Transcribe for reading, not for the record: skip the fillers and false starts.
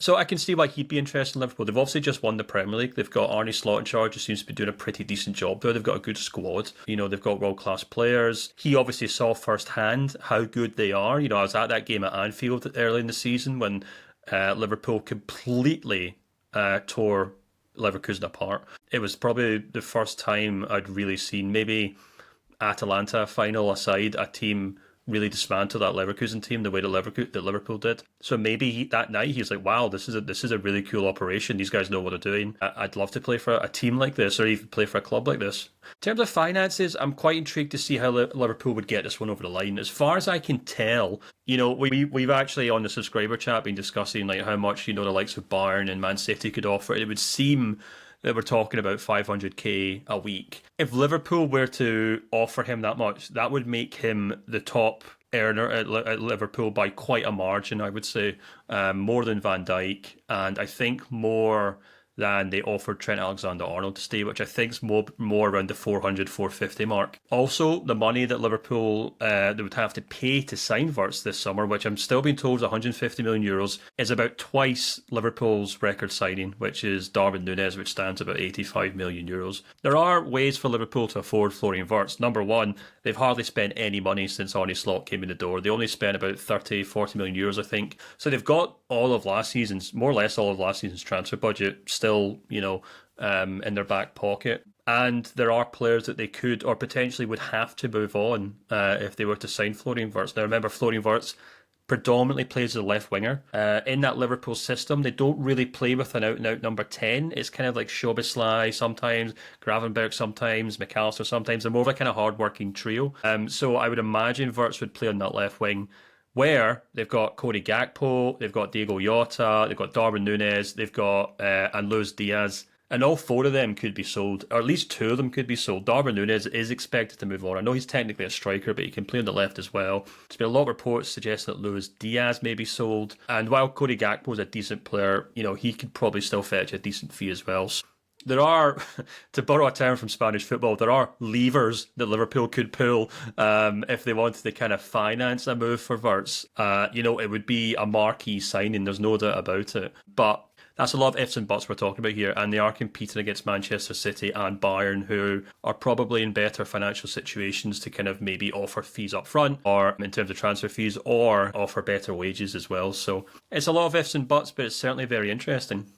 So I can see why he'd be interested in Liverpool. They've obviously just won the Premier League. They've got Arne Slot in charge, who seems to be doing a pretty decent job there. They've got a good squad. They've got world-class players. He obviously saw firsthand how good they are. I was at that game at Anfield early in the season when Liverpool completely tore Leverkusen apart. It was probably the first time I'd really seen, maybe Atalanta final aside, a team really dismantle that Leverkusen team the way that Liverpool did. So maybe that night he's like, wow, this is a really cool operation. These guys know what they're doing. I'd love to play for a team like this, or even play for a club like this. In terms of finances, I'm quite intrigued to see how Liverpool would get this one over the line. As far as I can tell, we've actually on the subscriber chat been discussing like how much the likes of Bayern and Man City could offer. It would seem that we're talking about 500k a week. If Liverpool were to offer him that much, that would make him the top earner at Liverpool by quite a margin, I would say. More than Van Dijk, and I think more than they offered Trent Alexander-Arnold to stay, which I think is more around the 400, 450 mark. Also, the money that Liverpool they would have to pay to sign Wirtz this summer, which I'm still being told is 150 million euros, is about twice Liverpool's record signing, which is Darwin Núñez, which stands about 85 million euros. There are ways for Liverpool to afford Florian Wirtz. Number one, they've hardly spent any money since Arne Slot came in the door. They only spent about 30, 40 million euros, I think. So they've got more or less all of last season's transfer budget still, in their back pocket. And there are players that they could or potentially would have to move on if they were to sign Florian Wirtz. Now, remember, Florian Wirtz predominantly plays as a left winger. In that Liverpool system, they don't really play with an out-and-out number 10. It's kind of like Szoboszlai sometimes, Gravenberch sometimes, McAllister sometimes. They're more of a kind of hard-working trio. So I would imagine Wirtz would play on that left wing, where they've got Cody Gakpo, they've got Diego Jota, they've got Darwin Núñez, they've got and Luis Diaz. And all four of them could be sold, or at least two of them could be sold. Darwin Núñez is expected to move on. I know he's technically a striker, but he can play on the left as well. There's been a lot of reports suggesting that Luis Diaz may be sold. And while Cody Gakpo is a decent player, he could probably still fetch a decent fee as well. So there are, to borrow a term from Spanish football, there are levers that Liverpool could pull if they wanted to kind of finance a move for Wirtz. It would be a marquee signing, there's no doubt about it. But that's a lot of ifs and buts we're talking about here, and they are competing against Manchester City and Bayern, who are probably in better financial situations to kind of maybe offer fees up front, or in terms of transfer fees, or offer better wages as well. So it's a lot of ifs and buts, but it's certainly very interesting.